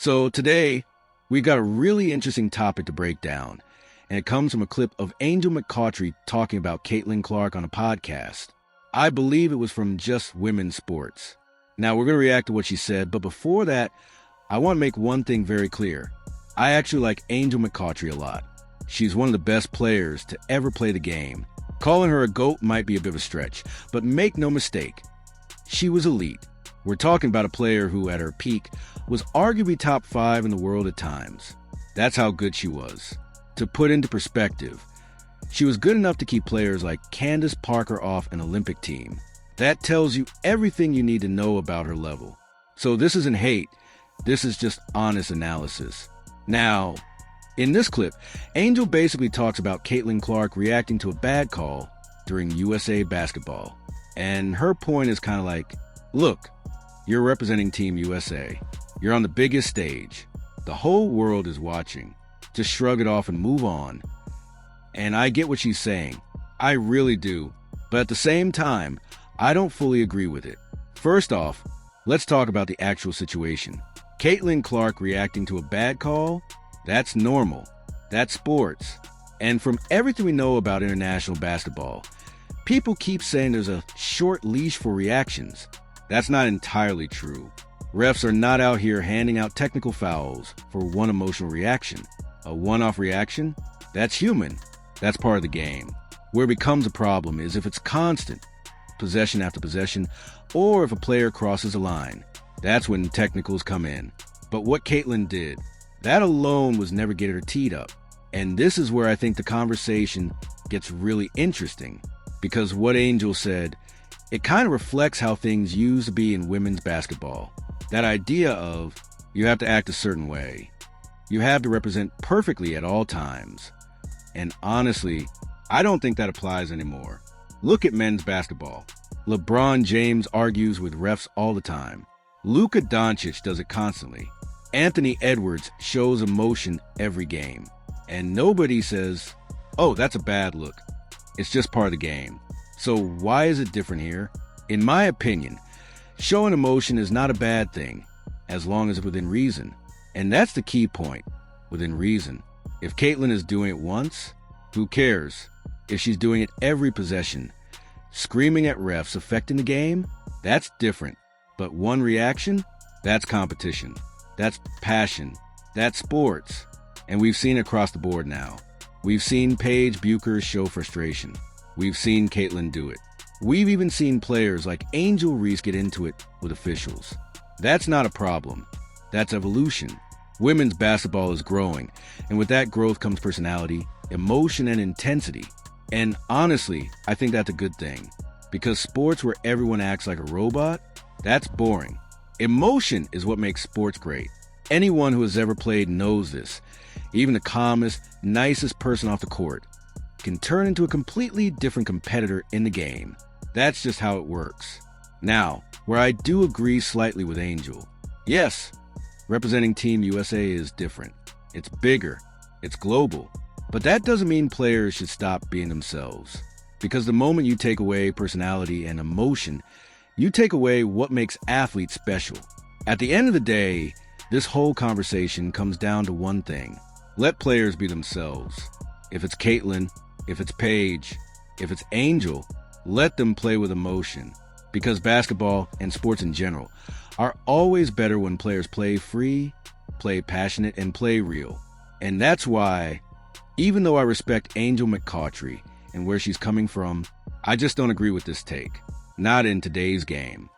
So today, we got a really interesting topic to break down, and it comes from a clip of Angel McCoughtry talking about Caitlin Clark on a podcast. I believe it was from Just Women's Sports. Now, we're going to react to what she said, but before that, I want to make one thing very clear. I actually like Angel McCoughtry a lot. She's one of the best players to ever play the game. Calling her a GOAT might be a bit of a stretch, but make no mistake, she was elite. We're talking about a player who, at her peak, was arguably top 5 in the world at times. That's how good she was. To put into perspective, she was good enough to keep players like Candace Parker off an Olympic team. That tells you everything you need to know about her level. So this isn't hate, this is just honest analysis. Now, in this clip, Angel basically talks about Caitlin Clark reacting to a bad call during USA basketball. And her point is kind of like, look, you're representing Team USA. You're on the biggest stage. The whole world is watching. Just shrug it off and move on. And I get what she's saying. I really do. But at the same time, I don't fully agree with it. First off, let's talk about the actual situation. Caitlin Clark reacting to a bad call? That's normal. That's sports. And from everything we know about international basketball, people keep saying there's a short leash for reactions. That's not entirely true. Refs are not out here handing out technical fouls for one emotional reaction. A one-off reaction? That's human. That's part of the game. Where it becomes a problem is if it's constant, possession after possession, or if a player crosses a line. That's when technicals come in. But what Caitlin did, that alone was never getting her teed up. And this is where I think the conversation gets really interesting. Because what Angel said, it kind of reflects how things used to be in women's basketball. That idea of you have to act a certain way. You have to represent perfectly at all times. And honestly, I don't think that applies anymore. Look at men's basketball. LeBron James argues with refs all the time. Luka Doncic does it constantly. Anthony Edwards shows emotion every game. And nobody says, oh, that's a bad look. It's just part of the game. So why is it different here? In my opinion, showing emotion is not a bad thing, as long as it's within reason. And that's the key point, within reason. If Caitlin is doing it once, who cares? If she's doing it every possession, screaming at refs affecting the game, that's different. But one reaction, that's competition. That's passion. That's sports. And we've seen it across the board now. We've seen Paige Buecher show frustration. We've seen Caitlin do it. We've even seen players like Angel Reese get into it with officials. That's not a problem. That's evolution. Women's basketball is growing, and with that growth comes personality, emotion, and intensity. And honestly, I think that's a good thing. Because sports where everyone acts like a robot, that's boring. Emotion is what makes sports great. Anyone who has ever played knows this. Even the calmest, nicest person off the court can turn into a completely different competitor in the game. That's just how it works. Now, where I do agree slightly with Angel, yes, representing Team USA is different. It's bigger. It's global. But that doesn't mean players should stop being themselves. Because the moment you take away personality and emotion, you take away what makes athletes special. At the end of the day, this whole conversation comes down to one thing. Let players be themselves. If it's Caitlin, if it's Paige, if it's Angel, let them play with emotion. Because basketball and sports in general are always better when players play free, play passionate, and play real. And that's why, even though I respect Angel McCoughtry and where she's coming from, I just don't agree with this take. Not in today's game.